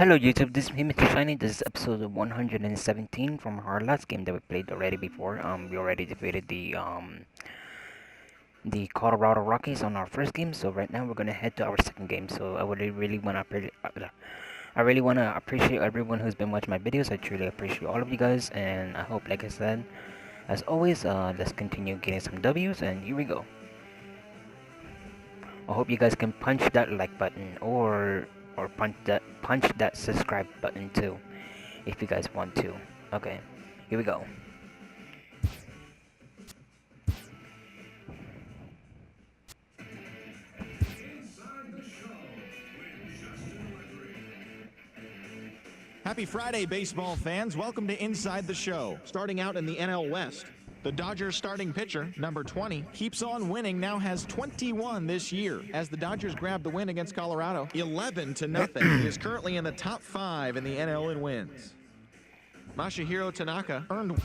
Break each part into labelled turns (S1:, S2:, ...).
S1: Hello YouTube, this is me, Mr. Shiny. This is episode 117 from our last game that we played already before. We already defeated the Colorado Rockies on our first game, so right now we're gonna head to our second game. So I would really wanna appreciate everyone who's been watching my videos. I truly appreciate all of you guys, and I hope, like I said, as always, let's continue getting some W's, and here we go. I hope you guys can punch that like button or punch that subscribe button too, if you guys want to. Okay, here we go.
S2: Happy Friday, baseball fans. Welcome to Inside the Show. Starting out in the NL West, the Dodgers starting pitcher, number 20, keeps on winning, now has 21 this year. As the Dodgers grab the win against Colorado, 11-0. He is currently in the top 5 in the NL in wins. Masahiro Tanaka earned...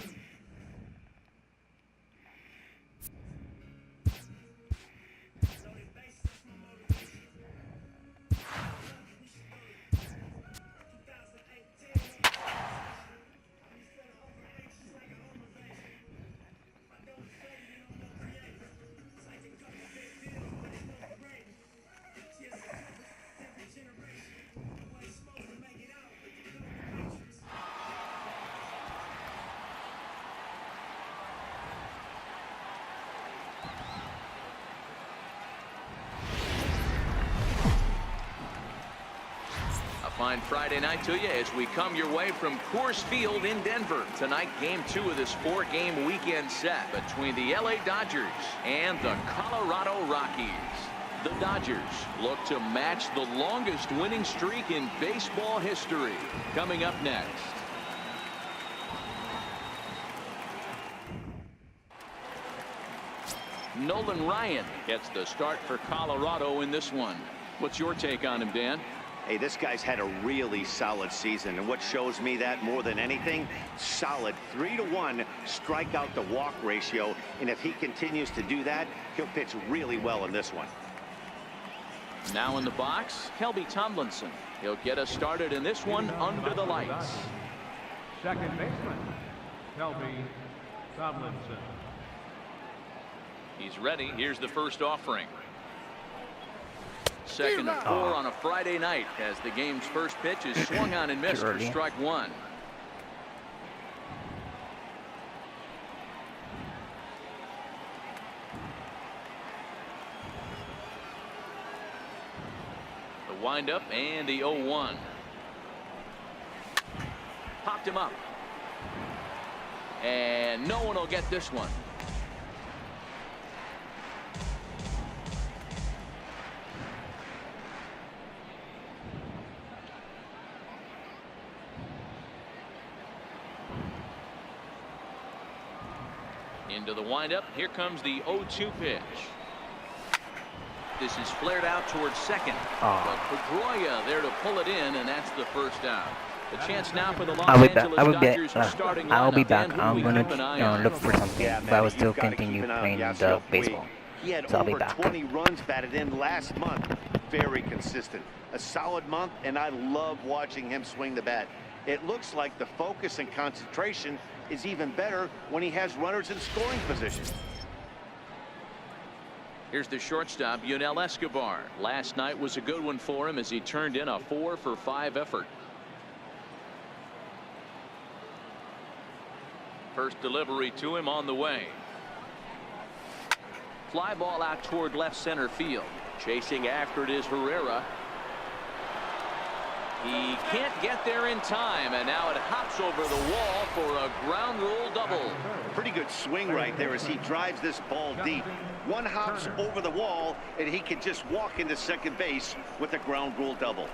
S3: Fine Friday night to you as we come your way from Coors Field in Denver. Tonight, game 2 of this 4-game weekend set between the LA Dodgers and the Colorado Rockies. The Dodgers look to match the longest winning streak in baseball history. Coming up next. Nolan Ryan gets the start for Colorado in this one. What's your take on him, Dan?
S4: Hey, this guy's had a really solid season, and what shows me that more than anything, solid 3-to-1 strikeout to walk ratio, and if he continues to do that, he'll pitch really well in this one.
S3: Now in the box, Kelby Tomlinson. He'll get us started in this one under the lights.
S5: Second baseman, Kelby Tomlinson.
S3: He's ready. Here's the first offering. Second and 4 on a Friday night as the game's first pitch is swung on and missed for strike 1. The windup and the 0-1. Popped him up. And no one will get this one. Into the windup. Here comes the 0-2 pitch. This is flared out towards second. But Pedroia there to pull it in, and that's the first out. The chance now for the Los Angeles Dodgers starting lineup.
S1: I'll be back. I'm gonna look for something. If I will still continue playing the baseball.
S4: He had
S1: So I'll be
S4: over
S1: back.
S4: 20 runs batted in last month. Very consistent. A solid month, and I love watching him swing the bat. It looks like the focus and concentration is even better when he has runners in scoring position.
S3: Here's the shortstop, Yunel Escobar. Last night was a good one for him as he turned in a 4-for-5 effort. First delivery to him on the way. Fly ball out toward left center field. Chasing after it is Herrera. He can't get there in time, and now it hops over the wall for a ground rule double.
S4: Pretty good swing right there as he drives this ball deep. One hops over the wall, and he can just walk into second base with a ground rule double.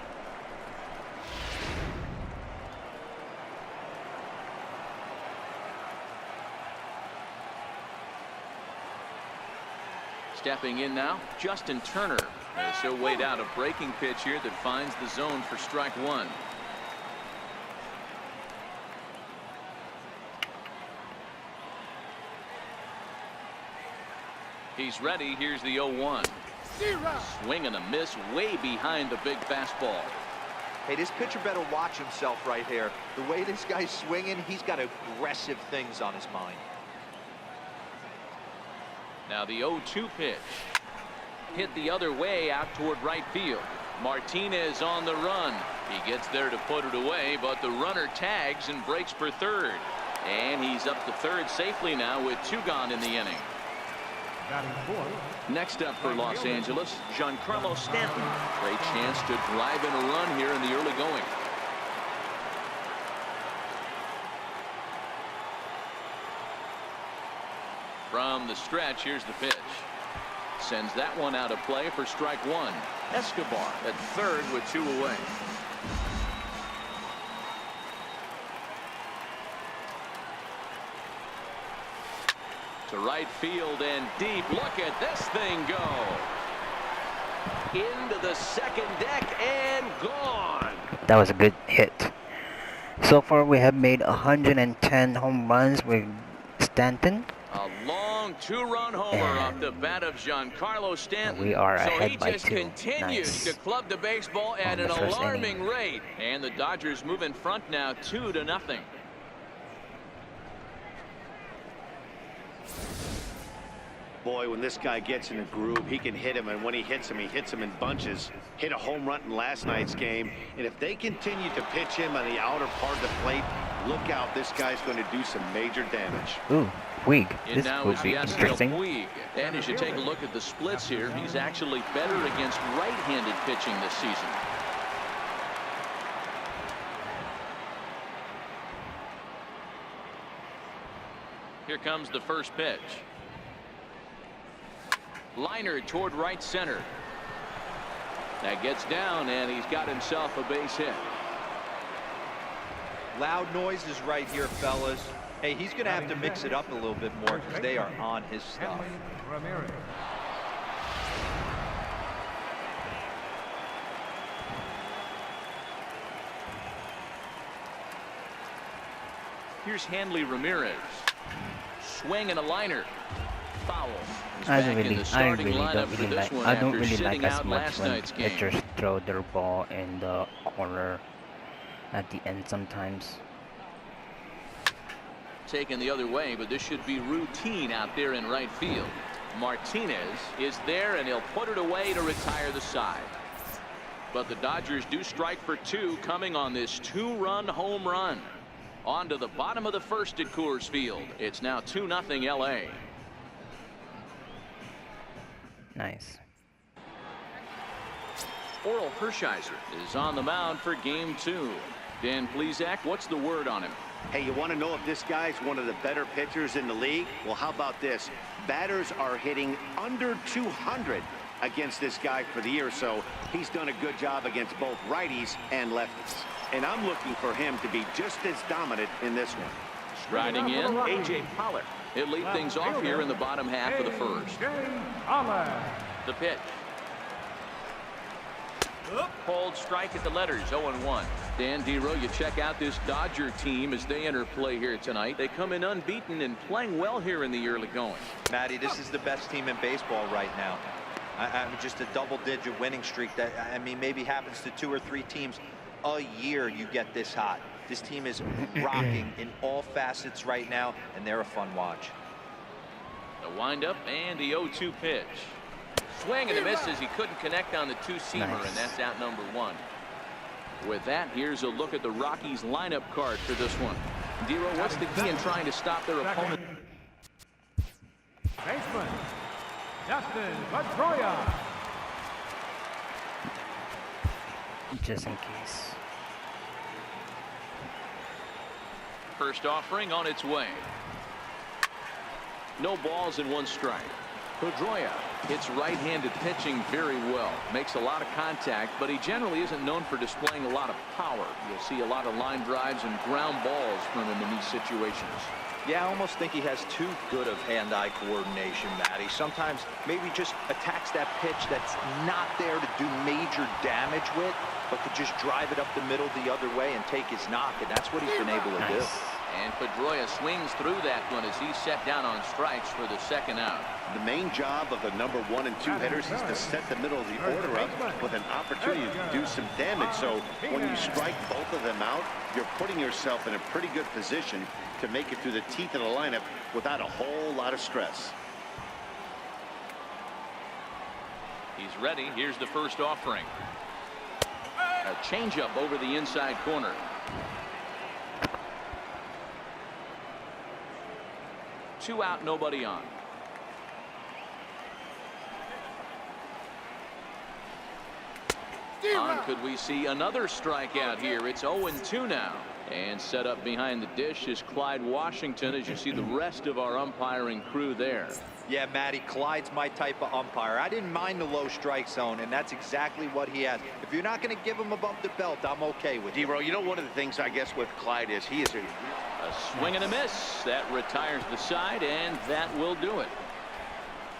S3: Stepping in now, Justin Turner. As he'll wait out a breaking pitch here that finds the zone for strike 1. He's ready. Here's the 0-1. Swing and a miss way behind the big fastball.
S6: Hey, this pitcher better watch himself right here. The way this guy's swinging, he's got aggressive things on his mind.
S3: Now the 0-2 pitch. Hit the other way out toward right field. Martinez on the run. He gets there to put it away, but the runner tags and breaks for third. And he's up to third safely now with 2 gone in the inning. Next up for Los Angeles, Giancarlo Stanton. Great chance to drive in a run here in the early going. From the stretch, here's the pitch. Sends that one out of play for strike 1. Escobar at third with 2 away. To right field and deep. Look at this thing go. Into the second deck and gone.
S1: That was a good hit. So far we have made 110 home runs with Stanton.
S3: A long 2-run homer off the bat of Giancarlo Stanton.
S1: We are ahead by 2.
S3: So he just continues to club the baseball at an alarming rate. And the Dodgers move in front now 2-0.
S4: Boy, when this guy gets in a groove, he can hit him, and when he hits him in bunches. Hit a home run in last night's game, and if they continue to pitch him on the outer part of the plate, look out, this guy's going to do some major damage.
S1: Ooh, Puig. This
S3: now
S1: would
S3: is
S1: be interesting.
S3: Puig. And as you take a look at the splits here, he's actually better against right-handed pitching this season. Here comes the first pitch. Liner toward right center. That gets down, and he's got himself a base hit.
S6: Loud noises right here, fellas. Hey, he's going to have to mix it up a little bit more because they are on his stuff.
S3: Here's Hanley Ramirez. Swing and a liner. Foul.
S1: I don't really like as much when pitchers throw their ball in the corner at the end sometimes.
S3: Taken the other way, but this should be routine out there in right field. Martinez is there, and he'll put it away to retire the side. But the Dodgers do strike for 2 coming on this 2-run home run. On to the bottom of the first at Coors Field. It's now 2-0 LA.
S1: Nice.
S3: Oral Hershiser is on the mound for game 2. Dan Plesac, what's the word on him?
S4: Hey, you want to know if this guy's one of the better pitchers in the league? Well, how about this? Batters are hitting under 200 against this guy for the year, so he's done a good job against both righties and lefties. And I'm looking for him to be just as dominant in this one.
S3: Striding in, A.J. Pollock. He'll lead things off here in the bottom half of the first. The pitch. Pulled strike at the letters, 0-1. Dan Dero, you check out this Dodger team as they enter play here tonight. They come in unbeaten and playing well here in the early going.
S6: Matty, this is the best team in baseball right now. I mean, just a double-digit winning streak that, I mean, maybe happens to 2 or 3 teams a year. You get this hot. This team is rocking in all facets right now, and they're a fun watch.
S3: The windup and the 0-2 pitch. Swing and a miss as he couldn't connect on the 2-seamer, and that's out number 1. With that, here's a look at the Rockies lineup card for this one. Dero, what's the key in trying to stop their opponent?
S5: Baseman, Justin Pedroia.
S1: Just in case.
S3: First offering on its way. No balls and 1 strike. Pedroia hits right-handed pitching very well. Makes a lot of contact, but he generally isn't known for displaying a lot of power. You'll see a lot of line drives and ground balls from him in these situations.
S6: Yeah, I almost think he has too good of hand-eye coordination, Matty. Sometimes maybe just attacks that pitch that's not there to do major damage with, but could just drive it up the middle the other way and take his knock, and that's what he's been able to do.
S3: And Pedroia swings through that one as he's set down on strikes for the second out.
S4: The main job of the number 1 and 2 hitters is to set the middle of the order up with an opportunity to do some damage. So when you strike both of them out, you're putting yourself in a pretty good position to make it through the teeth of the lineup without a whole lot of stress.
S3: He's ready. Here's the first offering. A changeup over the inside corner. Two out, nobody on. Could we see another strikeout here? It's 0-2 now. And set up behind the dish is Clyde Washington, as you see the rest of our umpiring crew there.
S6: Yeah, Matty, Clyde's my type of umpire. I didn't mind the low strike zone, and that's exactly what he has. If you're not going to give him above the belt, I'm okay with it.
S4: D-Row, you know, one of the things I guess with Clyde is he is
S3: a swing and a miss. That retires the side, and that will do it.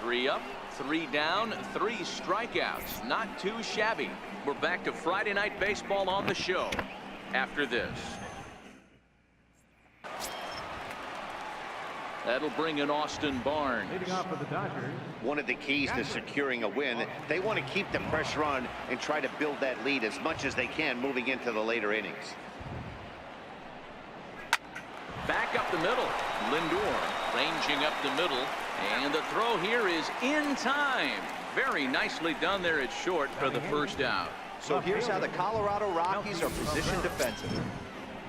S3: 3 up, 3 down, 3 strikeouts. Not too shabby. We're back to Friday Night Baseball on the show after this. That'll bring in Austin Barnes.
S5: Leading off for the Dodgers.
S4: One of the keys to securing a win. They want to keep the pressure on and try to build that lead as much as they can moving into the later innings.
S3: Back up the middle. Lindor ranging up the middle. And the throw here is in time. Very nicely done there at short for the first out.
S6: So here's how the Colorado Rockies are positioned defensively.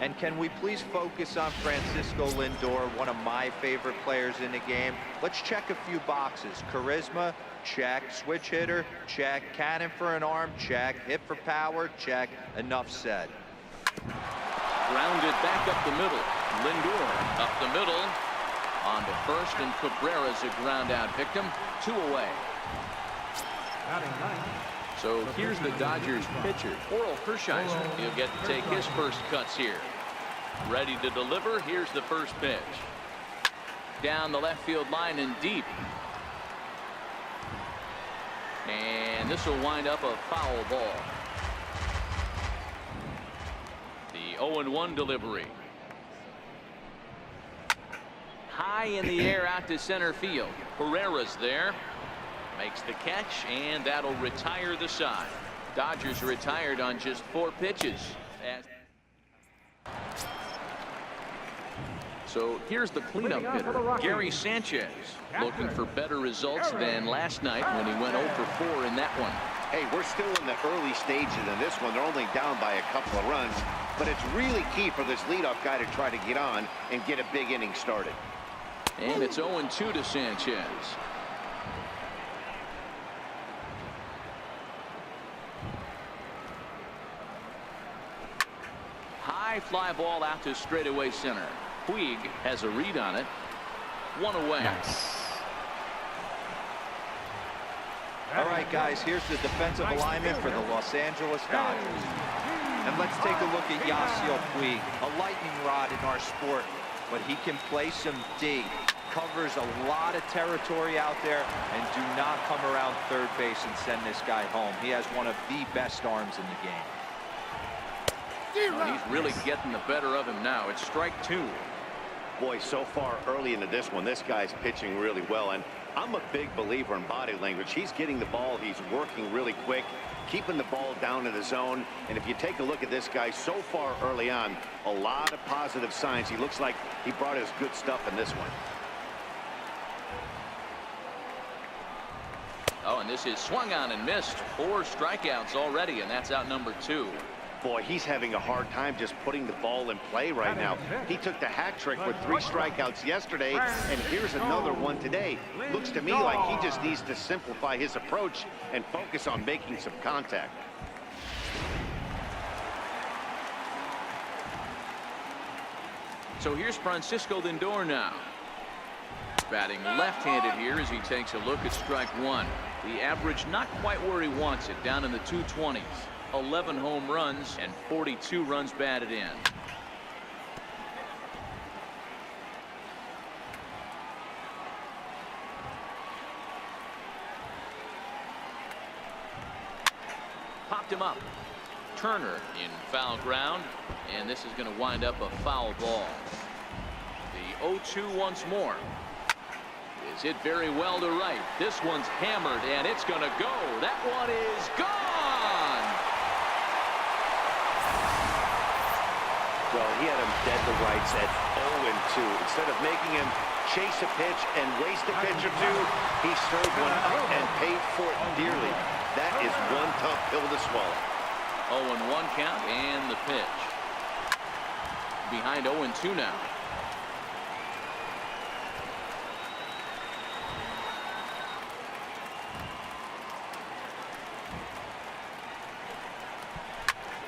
S6: And can we please focus on Francisco Lindor, one of my favorite players in the game? Let's check a few boxes. Charisma, check. Switch hitter, check. Cannon for an arm, check. Hit for power, check. Enough said.
S3: Grounded back up the middle. Lindor up the middle. On to first, and Cabrera's a ground out victim. 2 away. So here's the Dodgers pitcher, Oral Hershiser. He'll get to take his first cuts here. Ready to deliver. Here's the first pitch. Down the left field line and deep. And this will wind up a foul ball. The 0-1 delivery. High in the air out to center field. Pereira's there. Makes the catch, and that'll retire the side. Dodgers retired on just 4 pitches. So here's the cleanup hitter, Gary Sanchez, looking for better results than last night when he went 0 for 4 in that one.
S4: Hey, we're still in the early stages of this one. They're only down by a couple of runs, but it's really key for this leadoff guy to try to get on and get a big inning started.
S3: And it's 0-2 to Sanchez. High fly ball out to straightaway center. Puig has a read on it. 1 away.
S1: Nice.
S6: All right, guys, here's the defensive alignment for the Los Angeles Dodgers. And let's take a look at Yasiel Puig, a lightning rod in our sport, but he can play some D. Covers a lot of territory out there, and do not come around third base and send this guy home. He has one of the best arms in the game.
S3: He's really getting the better of him now. It's strike 2.
S4: Boy, so far early into this one, this guy's pitching really well, and I'm a big believer in body language. He's getting the ball. He's working really quick, keeping the ball down in the zone. And if you take a look at this guy so far early on, a lot of positive signs. He looks like he brought his good stuff in this one.
S3: Oh, and this is swung on and missed. 4 strikeouts already, and that's out number 2.
S4: Boy, he's having a hard time just putting the ball in play right now. He took the hat trick with 3 strikeouts yesterday, and here's another one today. Looks to me like he just needs to simplify his approach and focus on making some contact.
S3: So here's Francisco Lindor now. Batting left-handed here as he takes a look at strike 1. The average not quite where he wants it, down in the 220s. 11 home runs and 42 runs batted in. Popped him up. Turner in foul ground, and this is going to wind up a foul ball. 0-2 once more. Is hit very well to right. This one's hammered, and it's going to go. That one is gone.
S4: Well, he had him dead to rights at 0-2. Instead of making him chase a pitch and waste a pitch or two, he served one up and paid for it dearly. That is one tough pill to swallow.
S3: 0-1 count, and the pitch. Behind 0-2 now.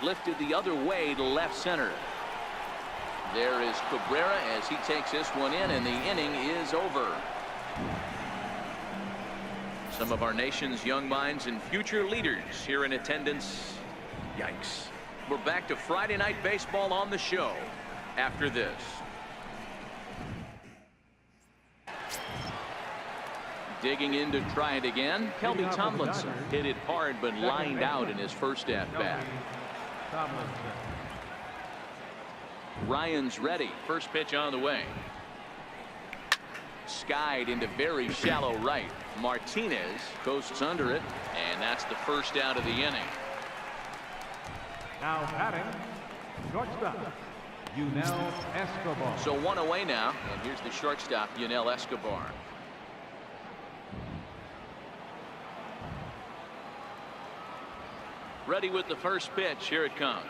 S3: Lifted the other way to left center. There is Cabrera as he takes this one in, and the inning is over. Some of our nation's young minds and future leaders here in attendance. Yikes. We're back to Friday Night Baseball on the show after this. Digging in to try it again. Kelby Tomlinson hit it hard but lined out in his first at-bat. Ryan's ready. First pitch on the way. Skied into very shallow right. Martinez coasts under it, and that's the first out of the inning.
S5: Now batting, shortstop, Yunel Escobar.
S3: So one away now, and here's the shortstop, Yunel Escobar. Ready with the first pitch. Here it comes.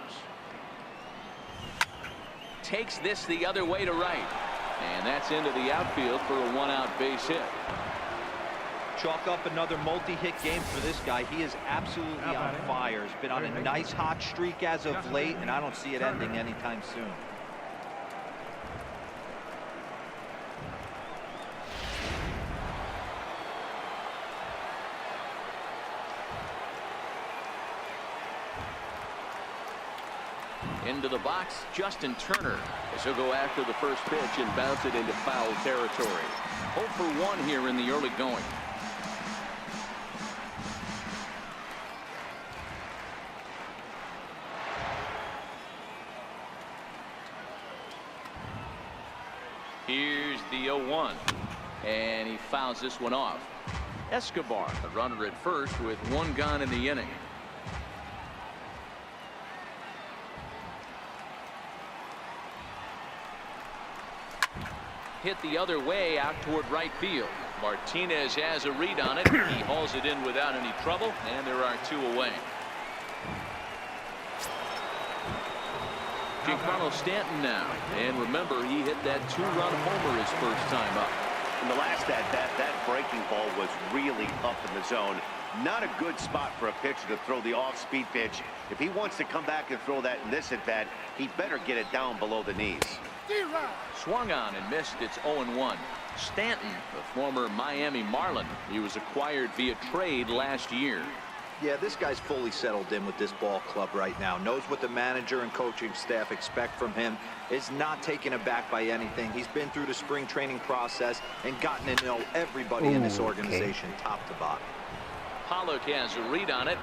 S3: Takes this the other way to right, and that's into the outfield for a one-out base hit.
S6: Chalk up another multi-hit game for this guy. He is absolutely on fire. He's been on a nice hot streak as of late, and I don't see it ending anytime soon.
S3: Into the box, Justin Turner, as he'll go after the first pitch and bounce it into foul territory. 0 for 1 here in the early going. Here's the 0-1, and he fouls this one off. Escobar, the runner at first with one gone in the inning. Hit the other way out toward right field. Martinez has a read on it. He hauls it in without any trouble, and there are 2 away. Giancarlo Stanton now, and remember, he hit that 2-run homer his first time up.
S4: In the last at-bat, that breaking ball was really up in the zone. Not a good spot for a pitcher to throw the off-speed pitch. If he wants to come back and throw that in this at-bat, he better get it down below the knees.
S3: Swung on and missed. It's 0-1. Stanton, the former Miami Marlin. He was acquired via trade last year.
S6: Yeah, this guy's fully settled in with this ball club right now. Knows what the manager and coaching staff expect from him. Is not taken aback by anything. He's been through the spring training process and gotten to know everybody in this organization, top to bottom.
S3: Pollock has a read on it.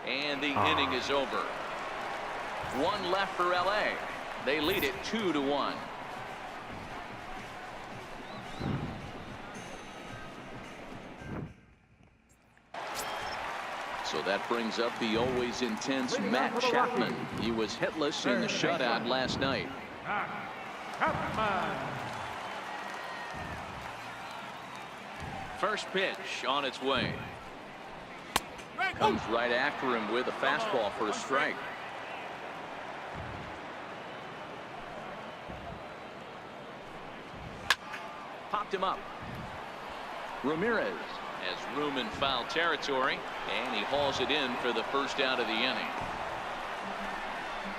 S3: And the inning is over. 1 left for LA. They lead it 2-1. So that brings up the always intense Matt Chapman. He was hitless in the shutout last night. First pitch on its way. Comes right after him with a fastball for a strike. Popped him up. Ramirez has room in foul territory, and he hauls it in for the first out of the inning.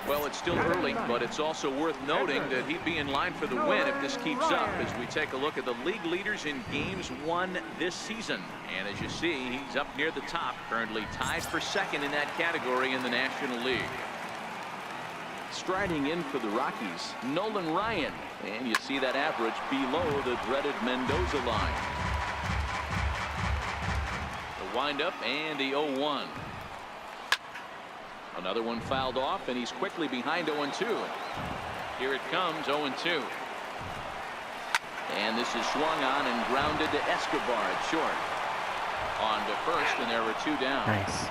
S3: Well, it's still early, but it's also worth noting that he'd be in line for the win if this keeps up as we take a look at the league leaders in games won this season. And as you see, he's up near the top, currently tied for second in that category in the National League. Striding in for the Rockies, Nolan Ryan, and you see that average below the dreaded Mendoza line. The windup and the 0-1. Another one fouled off, and he's quickly behind 0-2. Here it comes, 0-2. And this is swung on and grounded to Escobar at short. On to first, and there were 2 down.
S1: Nice.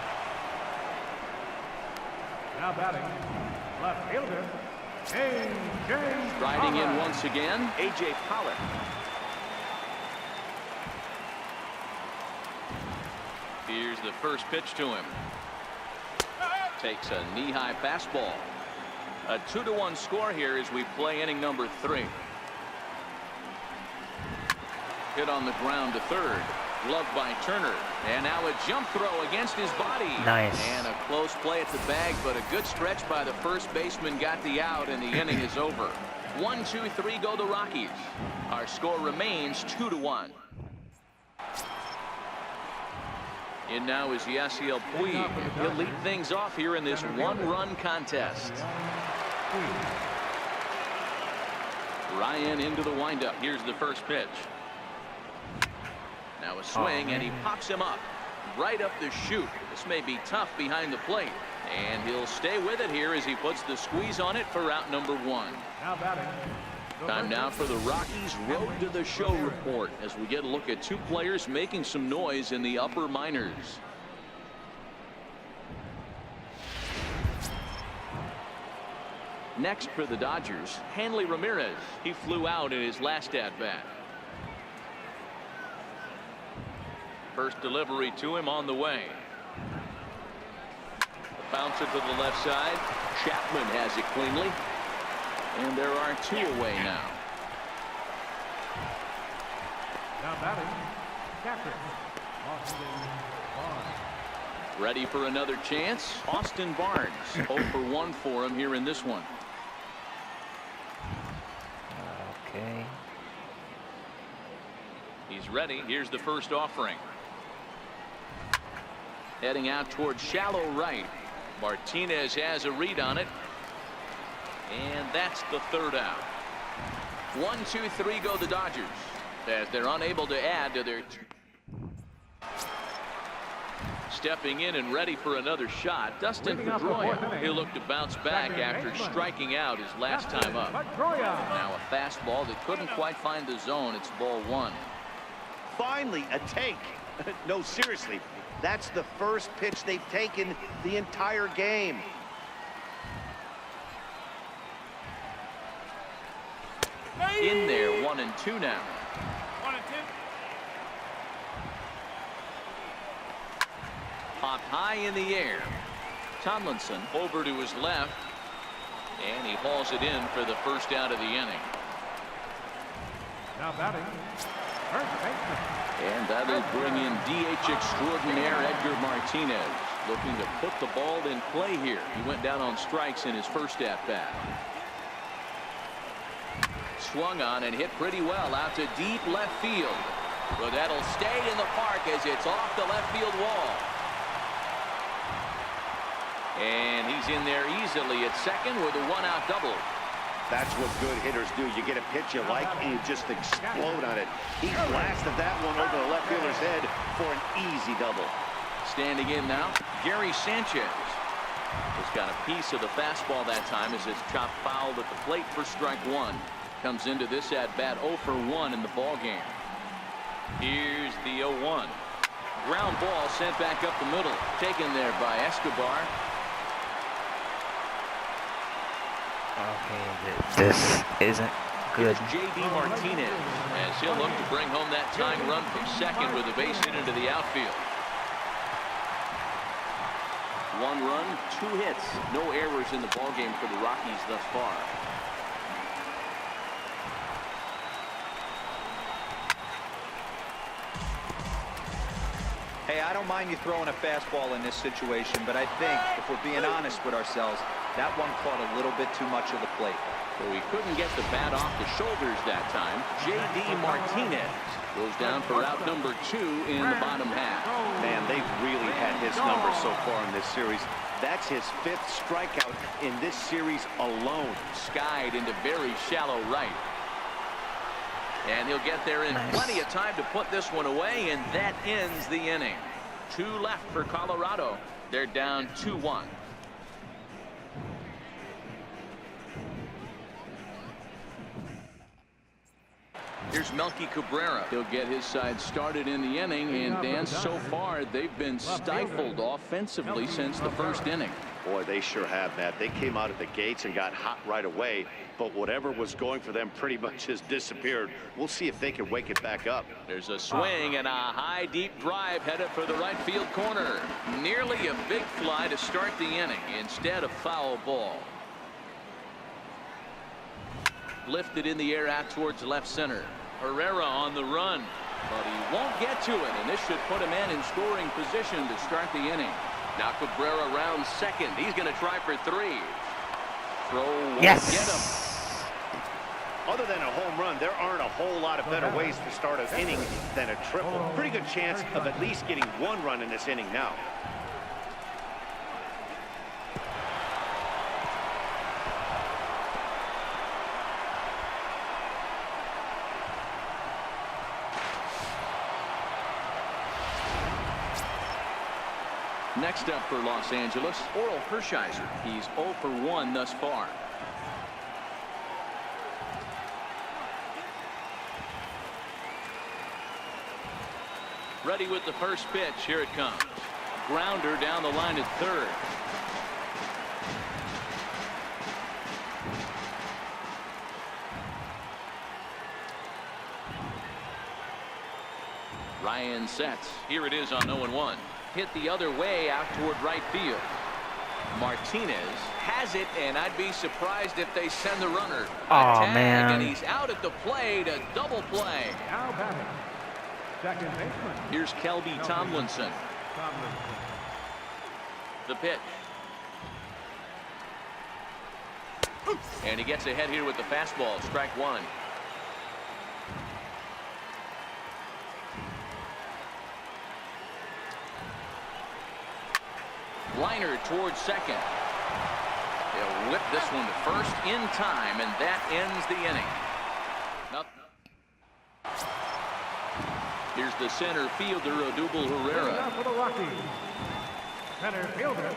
S5: Now batting, left fielder, A.J.
S3: Riding in once again, A.J. Pollock. Here's the first pitch to him. Takes a knee-high fastball. A 2-1 score here as we play inning number 3. Hit on the ground to third. Gloved by Turner. And now a jump throw against his body.
S1: Nice.
S3: And a close play at the bag, but a good stretch by the first baseman got the out, and the inning is over. 1-2-3 go the Rockies. Our score remains 2-1. In now is Yasiel Puig. He'll lead things off here in this one-run contest. Ryan into the windup. Here's the first pitch. Now a swing, and he pops him up right up the chute. This may be tough behind the plate, and he'll stay with it here as he puts the squeeze on it for out number 1.
S5: Now batting.
S3: Time now for the Rockies Road to the Show report as we get a look at 2 players making some noise in the upper minors. Next for the Dodgers, Hanley Ramirez. He flew out in his last at-bat. First delivery to him on the way. Bouncer to the left side. Chapman has it cleanly. And there are 2 away now.
S5: Now batting, catcher, Austin Barnes.
S3: Ready for another chance. Austin Barnes. 0 for 1 for him here in this one.
S1: Okay.
S3: He's ready. Here's the first offering. Heading out towards shallow right. Martinez has a read on it. And that's the third out. 1-2-3 go the Dodgers as they're unable to add to their. Stepping in and ready for another shot, Dustin Pedroia. He'll look to bounce back after striking out his last time up. Now a fastball that couldn't quite find the zone. It's ball 1.
S4: Finally a take. No, seriously, that's the first pitch they've taken the entire game.
S3: In there, 1-2 now.
S5: 1-2.
S3: Popped high in the air. Tomlinson over to his left, and he hauls it in for the first out of the inning.
S5: Now batting, first baseman.
S3: And that'll bring in DH extraordinaire Edgar Martinez, looking to put the ball in play here. He went down on strikes in his first at-bat. Swung on and hit pretty well out to deep left field. But that'll stay in the park as it's off the left field wall. And he's in there easily at second with a 1-out double.
S4: That's what good hitters do. You get a pitch you like and you just explode on it. He blasted that one over the left fielder's head for an easy double.
S3: Standing in now, Gary Sanchez has got a piece of the fastball that time as it's chopped foul at the plate for strike 1. Comes into this at-bat 0 for 1 in the ball game. Here's the 0-1. Ground ball sent back up the middle. Taken there by Escobar.
S1: Okay, this isn't good.
S3: Here's J.D. Martinez as he'll look to bring home that tying run from second with a base hit into the outfield. 1 run, 2 hits. No errors in the ball game for the Rockies thus far.
S6: Hey, I don't mind you throwing a fastball in this situation, but I think if we're being honest with ourselves, that one caught a little bit too much of the plate.
S3: So he couldn't get the bat off the shoulders that time. J.D. Martinez goes down for out number 2 in the bottom half.
S4: Man, they've really had his number so far in this series. That's his 5th strikeout in this series alone.
S3: Skied into very shallow right. And he'll get there in plenty of time to put this one away, and that ends the inning. 2 left for Colorado. They're down 2-1. Here's Melky Cabrera. He'll get his side started in the inning, and Dan, so far they've been stifled offensively since the first inning.
S4: Boy, they sure have, Matt. They came out of the gates and got hot right away, but whatever was going for them pretty much has disappeared. We'll see if they can wake it back up.
S3: There's a swing and a high deep drive headed for the right field corner. Nearly a big fly to start the inning, instead a foul ball. Lifted in the air out towards left center. Herrera on the run, but he won't get to it, and this should put him in scoring position to start the inning. Now Cabrera rounds second. He's going to try for 3. Throw won't get him.
S4: Other than a home run, there aren't a whole lot of better ways to start an inning than a triple. Pretty good chance of at least getting 1 run in this inning now.
S3: Next up for Los Angeles, Oral Hershiser. He's 0 for 1 thus far. Ready with the first pitch. Here it comes. Grounder down the line at third. Ryan sets. Here it is on 0-1. Hit the other way out toward right field. Martinez has it, and I'd be surprised if they send the runner.
S1: Oh,
S3: tag,
S1: man.
S3: and he's out at the plate. A double play.
S5: Now batting, second baseman.
S3: Here's Kelby Tomlinson. The pitch. And he gets ahead here with the fastball. Strike 1. Liner towards second. They'll whip this one to first in time, and that ends the inning. Here's the center fielder, Odubel Herrera.
S5: Now for the Rockies, center fielder,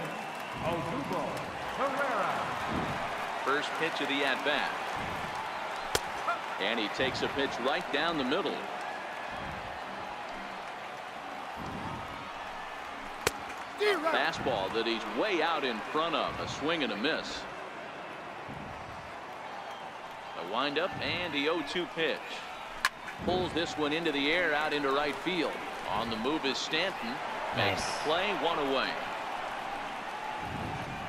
S5: Odubel Herrera.
S3: First pitch of the at-bat. And he takes a pitch right down the middle. Fastball that he's way out in front of. A swing and a miss. A windup and the 0-2 pitch. Pulls this one into the air out into right field. On the move is Stanton. Makes the play, 1 away.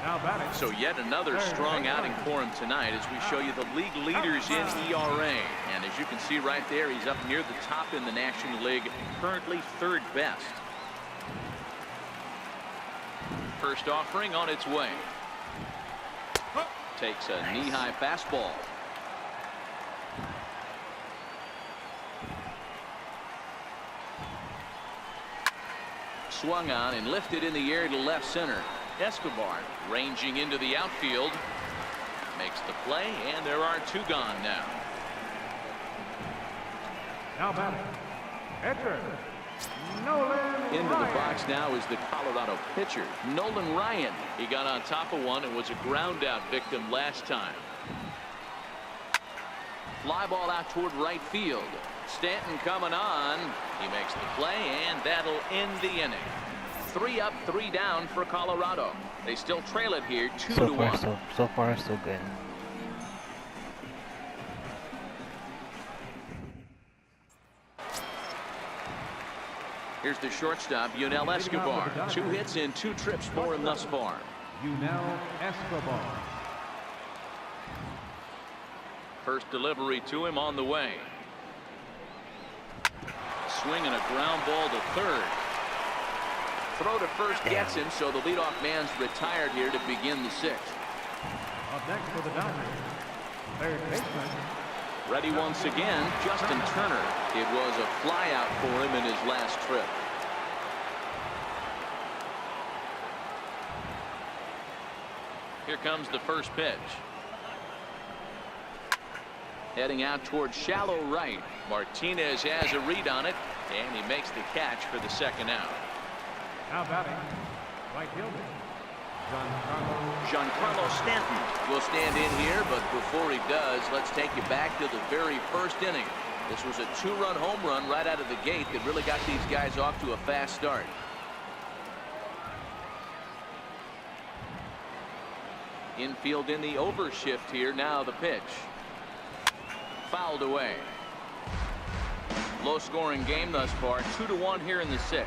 S5: Now batting.
S3: So yet another strong outing for him tonight as we show you the league leaders in ERA. And as you can see right there, he's up near the top in the National League, currently 3rd best. First offering on its way. Takes a knee-high fastball. Swung on and lifted in the air to left center. Escobar ranging into the outfield. Makes the play, and there are 2 gone now.
S5: Now batting, pitcher, Nolan
S3: Into the
S5: Ryan.
S3: box now is the Colorado pitcher, Nolan Ryan. He got on top of one and was a ground out victim last time. Fly ball out toward right field. Stanton coming on. He makes the play, and that'll end the inning. 3 up, 3 down for Colorado. They still trail it here 2-1.
S1: So far so good.
S3: Here's the shortstop, Yunel Escobar. 2 hits and 2 trips for him thus far.
S5: Yunel Escobar.
S3: First delivery to him on the way. Swinging a ground ball to third. Throw to first gets him, so the leadoff man's retired here to begin the 6th.
S5: Up next for the Dodgers, third baseman,
S3: Ready once again, Justin Turner. It was a flyout for him in his last trip. Here comes the first pitch. Heading out towards shallow right. Martinez has a read on it, and he makes the catch for the 2nd out.
S5: now batting, right fielder,
S3: Giancarlo Stanton will stand in here, but before he does, let's take you back to the very first inning. This was a 2-run home run right out of the gate that really got these guys off to a fast start. Infield in the overshift here. Now the pitch. Fouled away. Low scoring game thus far. 2-1 here in the 6th.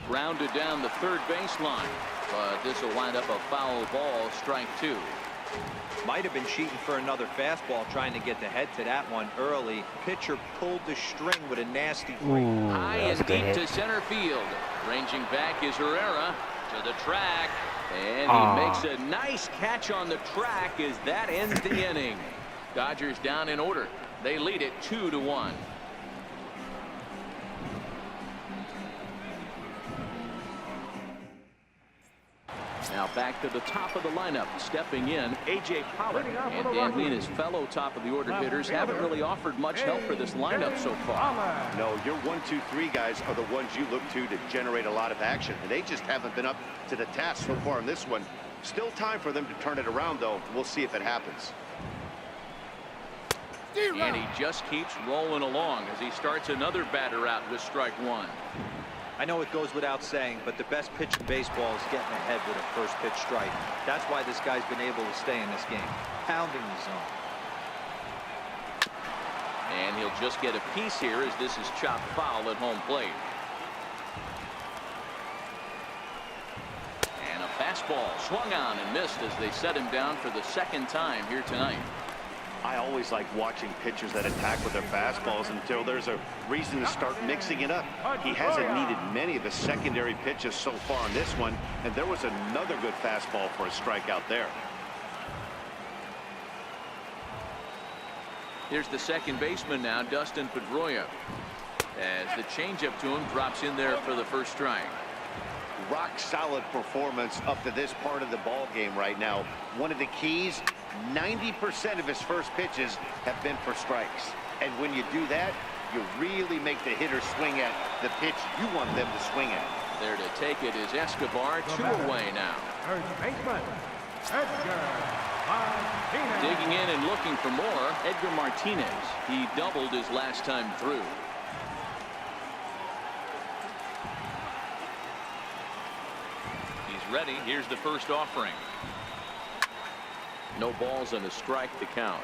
S3: Grounded down the third baseline, but this will wind up a foul ball. Strike 2.
S6: Might have been cheating for another fastball, trying to get the head to that one early. Pitcher pulled the string with a nasty break.
S3: High and deep to center field. Ranging back is Herrera to the track, and he makes a nice catch on the track as that ends the inning. Dodgers down in order. They lead it 2-1. Now back to the top of the lineup. Stepping in, A.J. Pollock. And Dan Lean, his fellow top of the order hitters, haven't really offered much help for this lineup so far.
S4: No, your 1, 2, 3 guys are the ones you look to generate a lot of action, and they just haven't been up to the task so far in this one. Still time for them to turn it around, though. We'll see if it happens.
S3: And he just keeps rolling along as he starts another batter out with strike 1.
S6: I know it goes without saying, but the best pitch in baseball is getting ahead with a first pitch strike. That's why this guy's been able to stay in this game, pounding the zone.
S3: And he'll just get a piece here as this is chopped foul at home plate. And a fastball swung on and missed as they set him down for the 2nd time here tonight.
S4: I always like watching pitchers that attack with their fastballs until there's a reason to start mixing it up. He hasn't needed many of the secondary pitches so far in this one, and there was another good fastball for a strikeout there.
S3: Here's the second baseman now, Dustin Pedroia, as the changeup to him drops in there for the first strike.
S4: Rock solid performance up to this part of the ball game right now. One of the keys, 90% of his first pitches have been for strikes. And when you do that, you really make the hitter swing at the pitch you want them to swing at.
S3: There to take it is Escobar, 2 away now.
S5: First baseman, Edgar Martinez.
S3: Digging in and looking for more, Edgar Martinez. He doubled his last time through. He's ready. Here's the first offering. No balls and a strike to count.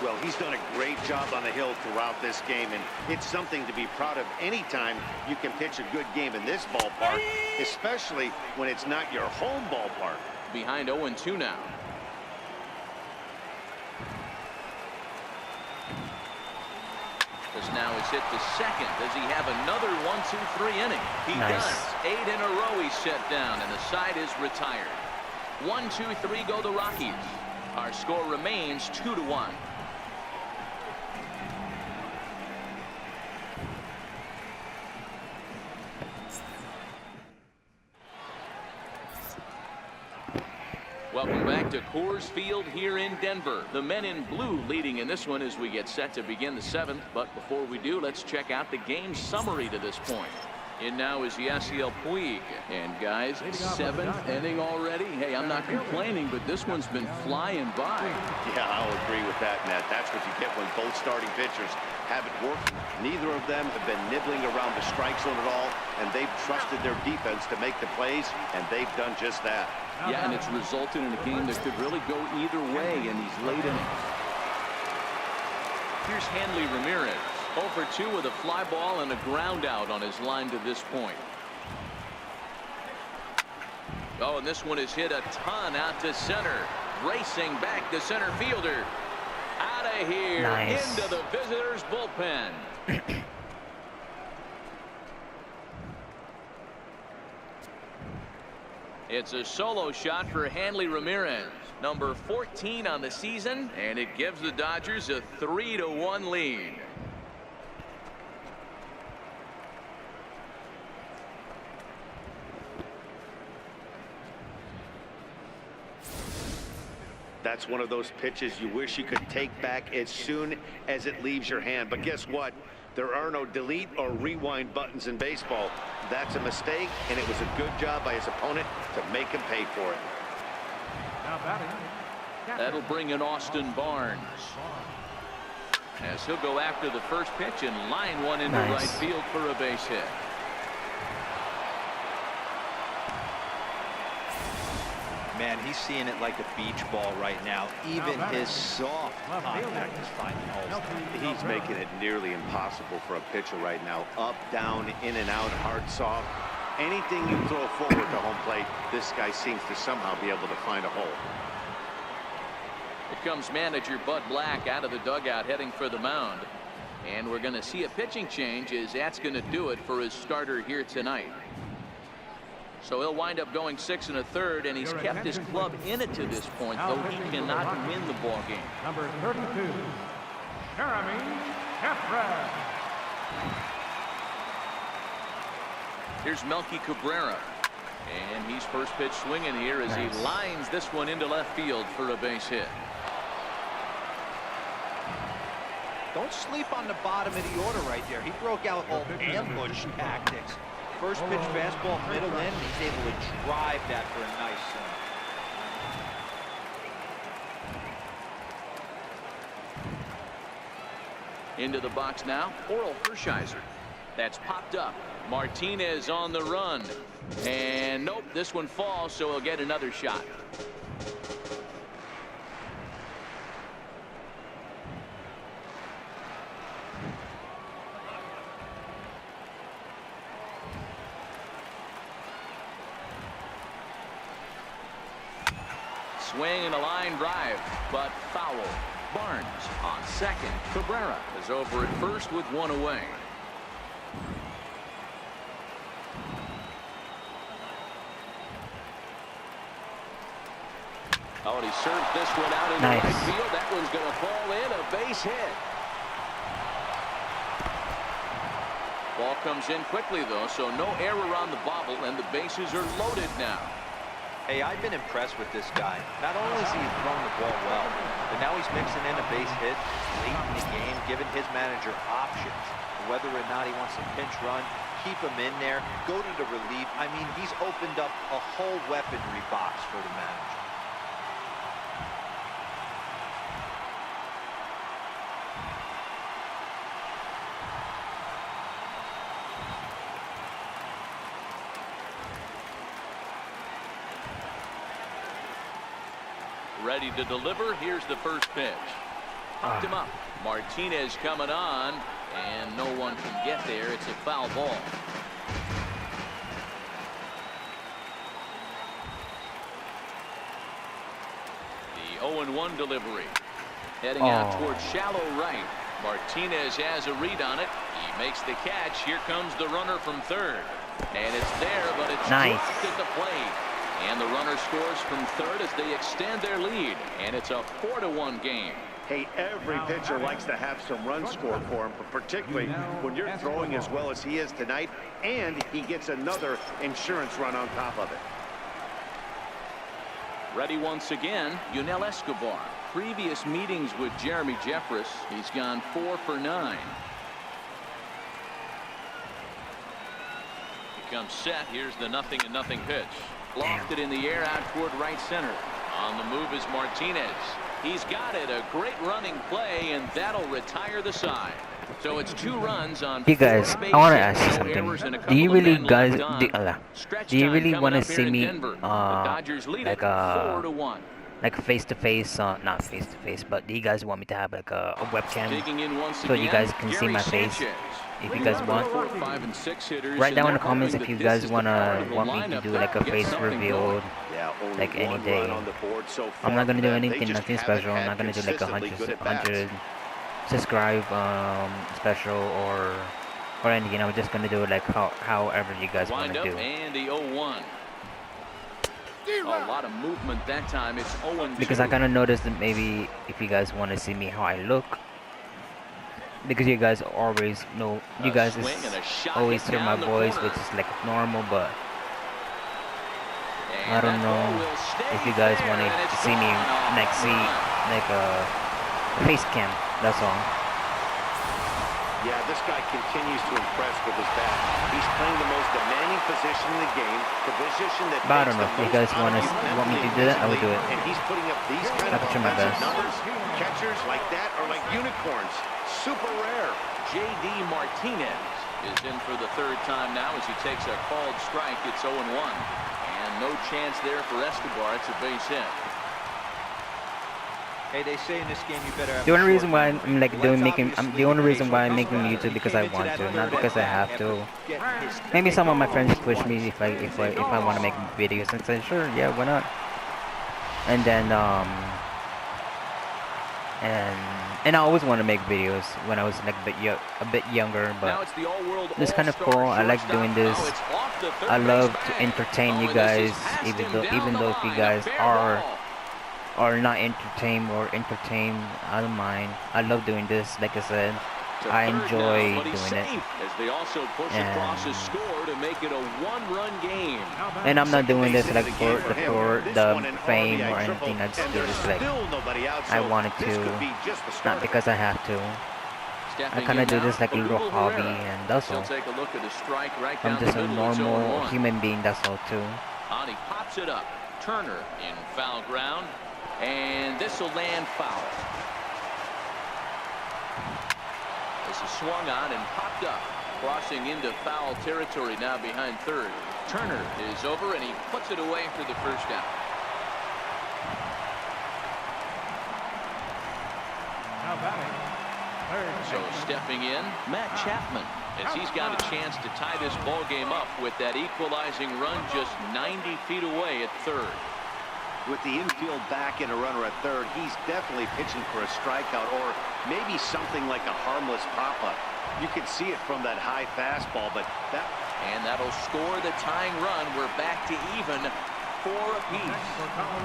S4: Well, he's done a great job on the hill throughout this game, and it's something to be proud of anytime you can pitch a good game in this ballpark, especially when it's not your home ballpark.
S3: Behind 0-2 now. This now is hit to second. Does he have another 1-2-3 inning? He does. 8 in a row he's set down, and the side is retired. 1-2-3 go the Rockies. Our score remains 2-1. Welcome back to Coors Field here in Denver. The men in blue leading in this one as we get set to begin the 7th. But before we do, let's check out the game summary to this point. In now is Yasiel Puig. And guys, 7th inning already. Hey, I'm not complaining, but this one's been flying by.
S4: Yeah, I'll agree with that, Matt. That's what you get when both starting pitchers have it working. Neither of them have been nibbling around the strike zone at all, and they've trusted their defense to make the plays, and they've done just that.
S3: Yeah, and it's resulted in a game that could really go either way in these late innings. Here's Hanley Ramirez. 0 for 2 with a fly ball and a ground out on his line to this point. Oh, and this one is hit a ton out to center. Racing back the center fielder. Out of here.
S1: Nice.
S3: Into the visitors' bullpen. It's a solo shot for Hanley Ramirez, number 14 on the season, and it gives the Dodgers a 3-1 lead.
S4: That's one of those pitches you wish you could take back as soon as it leaves your hand. But guess what? There are no delete or rewind buttons in baseball. That's a mistake, and it was a good job by his opponent to make him pay for it.
S5: Now batting,
S3: That'll bring in Austin Barnes. As he'll go after the first pitch and line one into right field for a base hit.
S6: Man, he's seeing it like a beach ball right now. Even his soft contact is finding holes.
S4: He's making it nearly impossible for a pitcher right now. Up, down, in and out, hard, soft. Anything you throw forward to home plate, this guy seems to somehow be able to find a hole.
S3: Here comes manager Bud Black out of the dugout heading for the mound. And we're going to see a pitching change as that's going to do it for his starter here tonight. So he'll wind up going 6 1/3, and he's kept his club in it to this point, though he cannot win the ball game.
S5: Number 32, Jeremy Jeffress.
S3: Here's Melky Cabrera, and he's first pitch swinging here as he lines this one into left field for a base hit.
S6: Don't sleep on the bottom of the order right there. He broke out all ambush tactics. First pitch fastball, middle in. He's able to drive that for a nice swing.
S3: Into the box now, Oral Hershiser. That's popped up. Martinez on the run. And nope, this one falls, so he'll get another shot. Swing and a line drive, but foul. Barnes on second. Cabrera is over at first with one away. Oh, and he served this one out into right field. That one's going to fall in, a base hit. Ball comes in quickly, though, so no error on the bobble, and the bases are loaded now.
S6: Hey, I've been impressed with this guy. Not only has he thrown the ball well, but now he's mixing in a base hit late in the game, giving his manager options. Whether or not he wants to pinch run, keep him in there, go to the relief. I mean, he's opened up a whole weaponry box for the manager.
S3: Ready to deliver. Here's the first pitch. Popped him up. Martinez coming on, and no one can get there. It's a foul ball. The 0-1 delivery. Heading out towards shallow right. Martinez has a read on it. He makes the catch. Here comes the runner from third. And it's there, but it's dropped at the plate. And the runner scores from third as they extend their lead. And it's a 4-1 game.
S4: Hey, every pitcher likes to have some runs scored for him, but particularly when you're throwing as well as he is tonight, and he gets another insurance run on top of it.
S3: Ready once again, Yunel Escobar. Previous meetings with Jeremy Jeffress, he's gone 4 for 9. He comes set. Here's the 0-0 pitch. Lofted in the air out toward right center. On the move is Martinez. He's got it. A great running play, and that'll retire the side. So it's 2 runs on.
S1: You guys, I want to ask you something. Do you really guys do you really want to see me like face to face, not face to face, but do you guys want me to have like a webcam so you guys can see my face? If you guys want, write down in the comments if you guys want me to do like a face reveal like any day. I'm not gonna do nothing special. I'm not gonna do like a 100 subscribe special or anything. I'm just gonna do it like however you guys want to do.
S3: And the 0-1. A lot of movement that time. It's 0-2.
S1: Because I kind of noticed that maybe if you guys want to see me how I look, because you guys always know, you guys always hear my voice, which is like normal, but I don't know if you guys want to see me like a face cam. That's all.
S4: Yeah, this guy continues to impress with his bat. He's playing the most demanding position in the game, the position that
S1: But I don't know if you guys want me to do that, I will do it.
S4: And he's putting up these kind of
S1: try my
S4: offensive
S1: best.
S4: numbers. Catchers like that are like unicorns. Super rare.
S3: J.D. Martinez is in for the third time now as he takes a called strike. It's 0-1. And no chance there for Escobar. It's a base hit.
S6: Hey, they say in this game you better have
S1: The only
S6: a
S1: reason
S6: short
S1: why
S6: memory.
S1: I'm like
S6: Well,
S1: doing
S6: that's
S1: the
S6: obviously
S1: only
S6: the
S1: reason
S6: case
S1: why
S6: with
S1: I'm making
S6: Escobar.
S1: YouTube
S6: He
S1: because
S6: came
S1: I
S6: into
S1: want
S6: that
S1: to,
S6: third
S1: not because I
S6: at
S1: have
S6: bat
S1: to.
S6: after getting his
S1: Maybe some of my friends
S6: takeoff.
S1: push me if I want to make videos and say sure, yeah, why not? And then and I always want to make videos when I was like a bit younger, but it's kind of cool. I like doing this. I love to entertain you guys, even though if you guys are not entertained or entertained, I don't mind. I love doing this. Like I said, I enjoy doing it.
S3: As they also push across his score to make it a one-run game.
S1: And I'm not doing this like for the fame or anything. I just do this like I wanted to, not because I have to. I kind of do this like a little hobby, and that's all.
S3: Take a look at a strike right down
S1: I'm just
S3: the
S1: a
S3: middle. It's
S1: normal
S3: 0-1.
S1: human being, that's all too.
S3: On he pops it up. Turner in foul ground. And this will land foul. This is swung on and popped up. Crossing into foul territory now behind third. Turner is over and he puts it away for the first out.
S5: Now batting, third
S3: So
S5: baseman,
S3: stepping in, Matt Chapman, as he's got a chance to tie this ball game up with that equalizing run just 90 feet away at third.
S4: With the infield back and a runner at third, he's definitely pitching for a strikeout or maybe something like a harmless pop-up. You can see it from that high fastball, but
S3: And that'll score the tying run. We're back to even 4 apiece.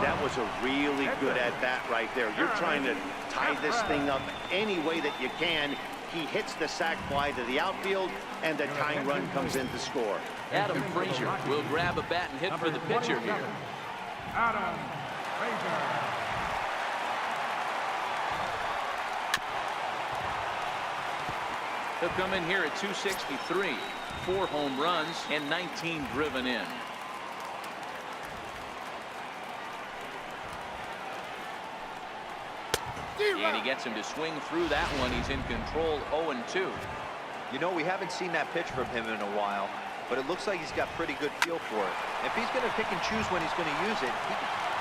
S4: that was a really good at-bat right there. You're trying to tie this thing up any way that you can. He hits the sac fly to the outfield, and the tying run comes in to score.
S3: Adam Frazier will grab a bat and hit for the pitcher here.
S5: Adam Frazier.
S3: He'll come in here at 263. 4 home runs and 19 driven in. And he gets him to swing through that one. He's in control 0-2.
S6: You know, we haven't seen that pitch from him in a while, but it looks like he's got pretty good feel for it. If he's going to pick and choose when he's going to use it,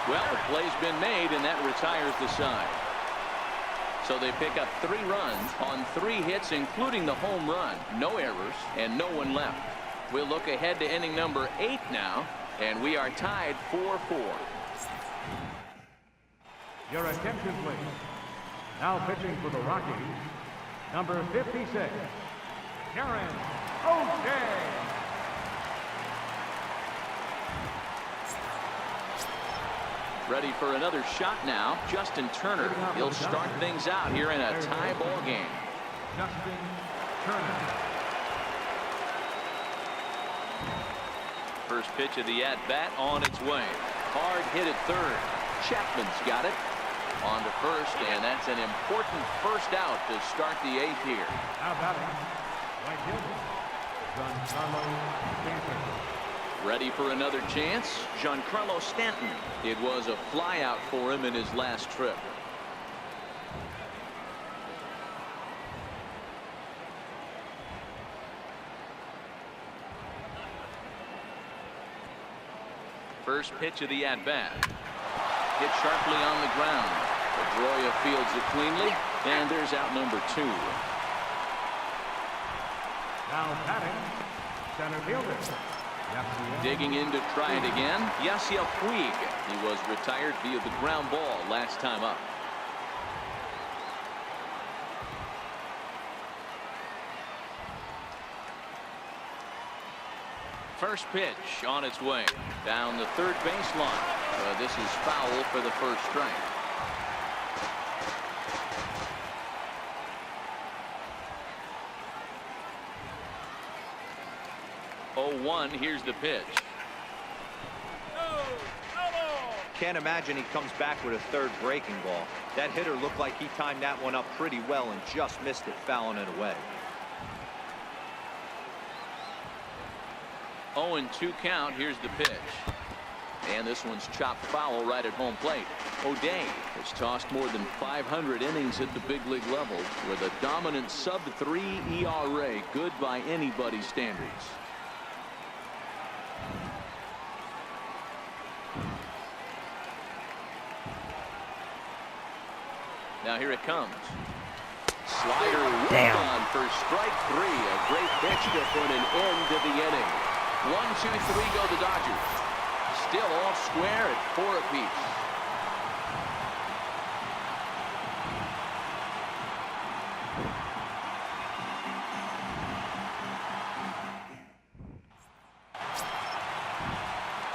S3: Well, the play's been made, and that retires the side. So they pick up 3 runs on 3 hits, including the home run. No errors and no one left. We'll look ahead to inning number 8 now, and we are tied 4-4.
S5: Your attention, please. Now pitching for the Rockies, number 56, Karen O'Shea.
S3: Ready for another shot now. Justin Turner. He'll start things out here in a tie ball game.
S5: Justin Turner.
S3: First pitch of the at-bat on its way. Hard hit at third. Chapman's got it. On to first, and that's an important first out to start the 8th here.
S5: Now batting, right fielder, Giancarlo Stanton.
S3: Ready for another chance. Giancarlo Stanton. It was a fly out for him in his last trip. First pitch of the at-bat. Hit sharply on the ground. Pedroia fields it cleanly, and there's out number 2.
S5: Now batting, center fielder. Yasiel.
S3: Digging in to try it again. Yasiel Puig. He was retired via the ground ball last time up. First pitch on its way down the third baseline. This is foul for the first strike. Oh, 1. Here's the pitch.
S6: can't imagine he comes back with a third breaking ball. That hitter looked like he timed that one up pretty well and just missed it, fouling it away.
S3: 0-2 count. Here's the pitch. And this one's chopped foul right at home plate. O'Day has tossed more than 500 innings at the big league level with a dominant sub-3 ERA, good by anybody's standards. Now here it comes. Slider whipped on for strike 3. A great pitch to put an end to the inning. 1-2-3 go the Dodgers. Still all square at 4 apiece.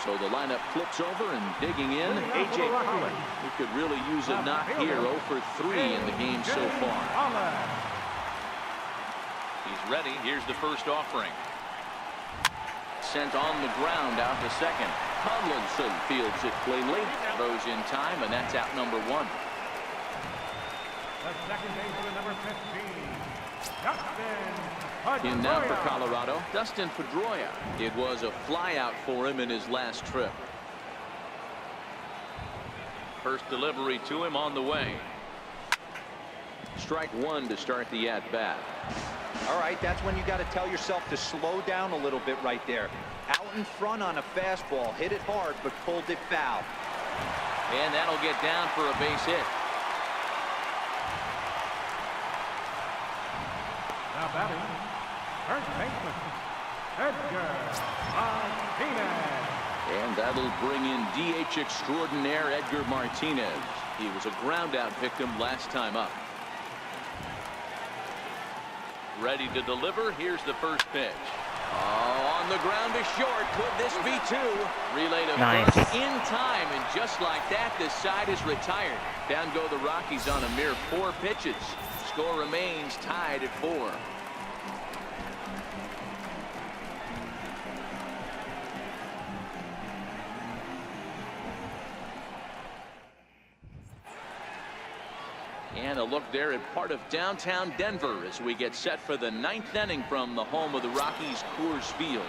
S3: So the lineup flips over and digging in. A.J. Pollock, who could really use a knock here. 0 for 3 in the game so far. He's ready. Here's the first offering. Sent on the ground out to second. Tomlinson fields it cleanly. Throws in time, and that's out number 1.
S5: The second baseman, number 15, Dustin
S3: In now for
S5: Pedroia.
S3: Colorado, Dustin Pedroia. It was a flyout for him in his last trip. First delivery to him on the way. Strike 1 to start the at-bat.
S6: All right, that's when you got to tell yourself to slow down a little bit right there. Out in front on a fastball, hit it hard, but pulled it foul.
S3: And that'll get down for a base hit.
S5: Now batting, first baseman, Edgar Martinez.
S3: And that'll bring in DH extraordinaire Edgar Martinez. He was a ground out victim last time up. Ready to deliver. Here's the first pitch. Oh, on the ground to short. Could this be 2? Relay to first in time, and just like that, this side is retired. Down go the Rockies on a mere 4 pitches. Score remains tied at 4. And a look there at part of downtown Denver as we get set for the 9th inning from the home of the Rockies, Coors Field.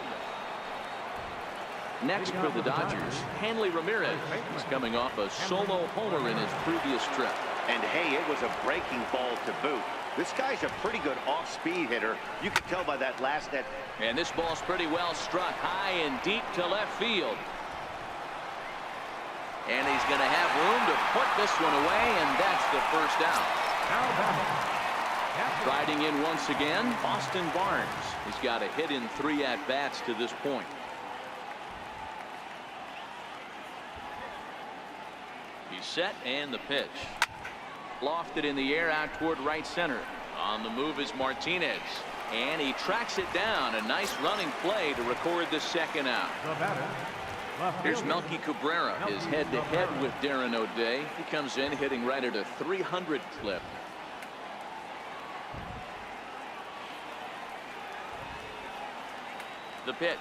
S3: Next for the Dodgers, Hanley Ramirez is coming off a solo homer in his previous trip.
S4: And hey, it was a breaking ball to boot. This guy's a pretty good off-speed hitter. You can tell by that last net.
S3: And this ball's pretty well struck high and deep to left field. And he's going to have room to put this one away, and that's the first out. Riding in once again, Austin Barnes. He's got a hit in 3 at-bats to this point. He's set, and the pitch. Lofted in the air out toward right center. On the move is Martinez. And he tracks it down. A nice running play to record the second out.
S5: The batter,
S3: Here's Melky Cabrera, his head-to-head with Darren O'Day. He comes in hitting right at a 300 clip. The pitch.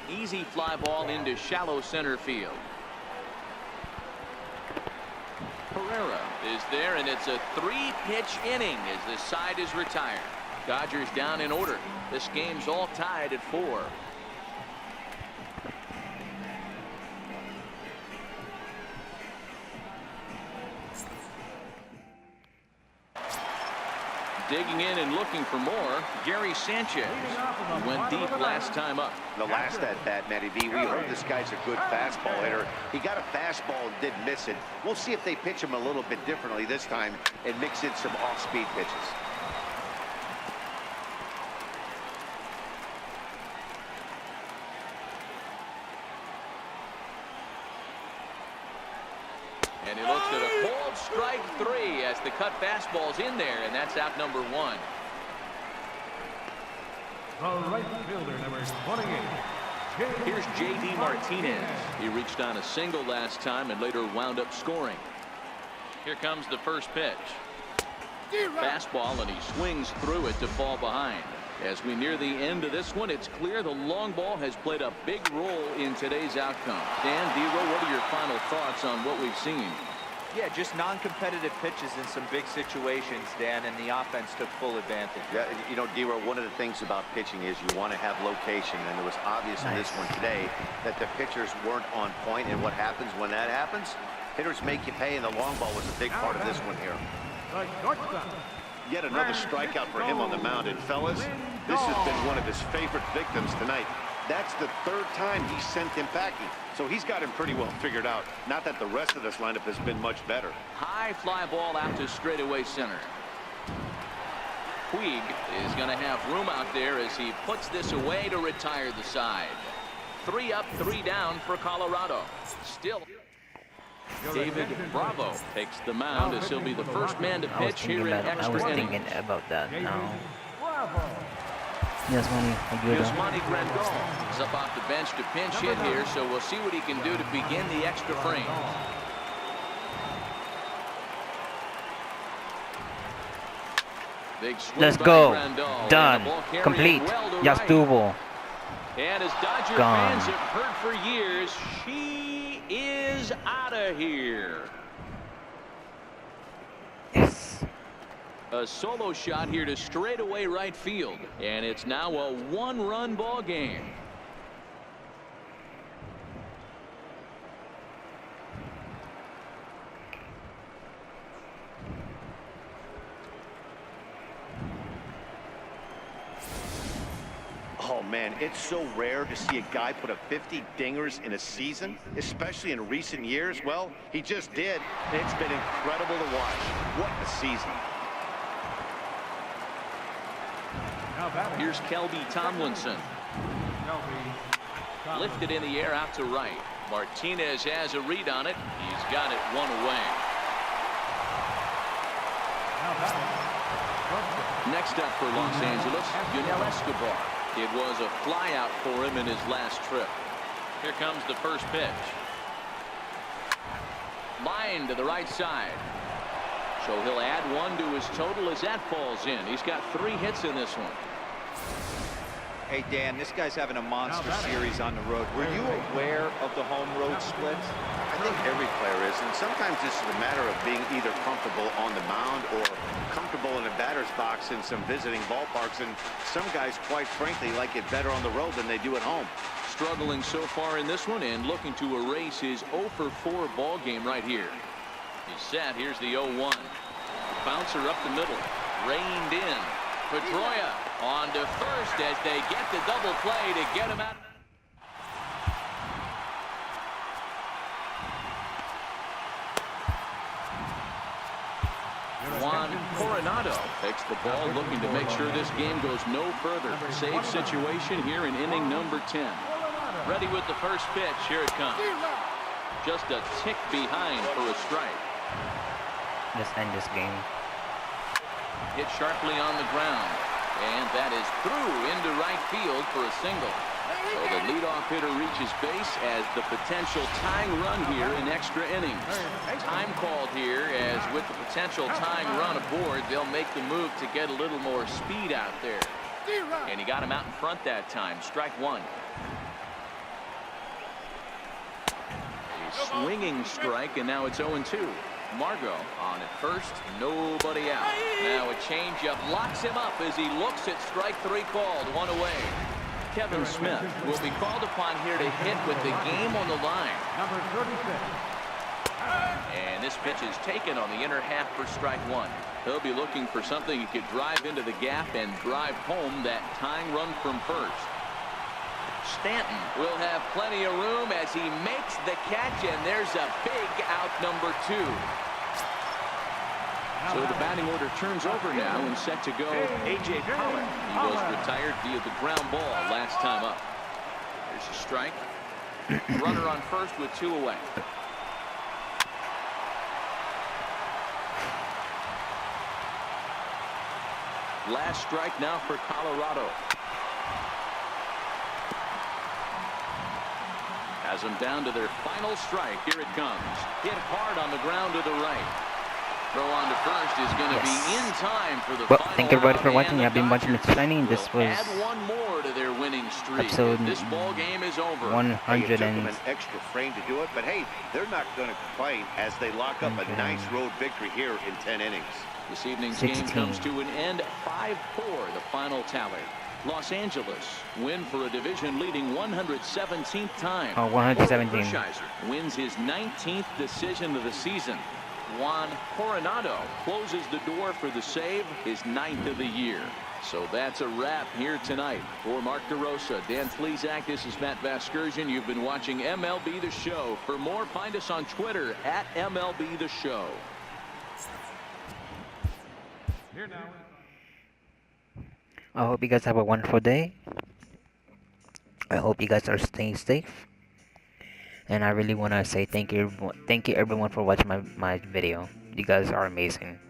S3: Easy fly ball into shallow center field. Pereira is there, and it's a 3-pitch inning as the side is retired. Dodgers down in order. This game's all tied at 4. Digging in and looking for more, Gary Sanchez. He went deep last time up.
S4: The last at-bat, Matty B, we heard this guy's a good fastball hitter. He got a fastball and didn't miss it. We'll see if they pitch him a little bit differently this time and mix in some off-speed pitches.
S3: And he looks at a cold strike 3 as the cut fastball's in there, and that's out number 1.
S5: the right fielder, number 28.
S3: Here's J.D. Martinez. He reached on a single last time and later wound up scoring. Here comes the first pitch. Fastball, and he swings through it to fall behind. As we near the end of this one, it's clear the long ball has played a big role in today's outcome. Dan, Dero, what are your final thoughts on what we've seen?
S6: Yeah, just non-competitive pitches in some big situations, Dan, and the offense took full advantage.
S4: Yeah, you know, D-Row, one of the things about pitching is you want to have location, and it was obvious in this one today that the pitchers weren't on point, and what happens when that happens? Hitters make you pay, and the long ball was a big part of this one here. Yet another strikeout for him on the mound, and fellas, this has been one of his favorite victims tonight. That's the third time he sent him packing, so he's got him pretty well figured out. Not that the rest of this lineup has been much better.
S3: High fly ball out to straightaway center. Puig is going to have room out there as he puts this away to retire the side. 3 up, 3 down for Colorado. Still, David Bravo takes the mound as he'll be the first man to pitch here in extra innings.
S1: I was thinking about that now.
S3: Yasmani Grandal is up off the bench to pinch hit here, so we'll see what he can do to begin the extra frame. Big swing.
S1: Let's go.
S3: Grandal.
S1: Done. Complete. Yastuvo.
S3: And as Dodger fans have heard for years, she is out of here.
S1: Yes.
S3: A solo shot here to straightaway right field, and it's now a 1-run ball game.
S4: Oh, man, it's so rare to see a guy put up 50 dingers in a season, especially in recent years. Well, he just did. It's been incredible to watch. What a season.
S3: Here's Kelby Tomlinson. Lifted in the air out to right. Martinez has a read on it. He's got it 1 away. Next up for Los Angeles, Yunel Escobar. It was a flyout for him in his last trip. Here comes the first pitch. Line to the right side. So he'll add 1 to his total as that falls in. He's got 3 hits in this one.
S6: Hey, Dan, this guy's having a monster series on the road. Were you aware of the home-road splits?
S4: I think every player is, and sometimes this is a matter of being either comfortable on the mound or comfortable in a batter's box in some visiting ballparks, and some guys, quite frankly, like it better on the road than they do at home.
S3: Struggling so far in this one and looking to erase his 0 for 4 ball game right here. He's set. Here's the 0-1. Bouncer up the middle. Reined in. Pedroia on to first as they get the double play to get him out. Juan Coronado takes the ball, looking to make sure this game goes no further. Save situation here in inning number 10. Ready with the first pitch. Here it comes. Just a tick behind for a strike.
S1: Let's end this game.
S3: Hit sharply on the ground, and that is through into right field for a single. So the leadoff hitter reaches base as the potential tying run here in extra innings. Time called here, as with the potential tying run aboard, they'll make the move to get a little more speed out there. And he got him out in front that time. Strike 1. A swinging strike, and now it's 0-2. Margot on at first, nobody out. Now a changeup locks him up as he looks at strike 3 called, 1 away. Kevin Smith will be called upon here to hit with the game on the line.
S5: Number 36.
S3: And this pitch is taken on the inner half for strike 1. He'll be looking for something he could drive into the gap and drive home that tying run from first. Stanton will have plenty of room as he makes the catch, and there's a big out, number 2. So the batting order turns over now, and set to go A.J. Pollock. He was retired via the ground ball last time up. There's a strike. Runner on first with 2 away. Last strike now for Colorado. Has them down to their final strike. Here it comes. Hit hard on the ground to the right. Throw on to first is going to be in time for the
S1: well,
S3: final
S1: thank everybody for
S3: out,
S1: watching.
S3: and
S1: I've been watching
S3: Dodgers
S1: the training. This
S3: will
S1: was
S3: add one more to their winning streak.
S1: episode
S3: This ball game is over.
S1: 100
S4: Hey, it took
S1: and
S4: them an extra frame to do it, but hey, they're not going to complain as they lock up a nice road victory here in 10 innings.
S3: This evening's
S1: 16.
S3: game comes to an end 5-4, the final tally. Los Angeles win for a division-leading 117th time.
S1: Oh, 117.
S3: Hershiser wins his 19th decision of the season. Juan Coronado closes the door for the save, his 9th of the year. So that's a wrap here tonight. For Mark DeRosa, Dan Plesac, this is Matt Vasgersian. You've been watching MLB The Show. For more, find us on Twitter at MLB The Show.
S5: Here now.
S1: I hope you guys have a wonderful day. I hope you guys are staying safe. And I really want to say thank you everyone for watching my video. You guys are amazing.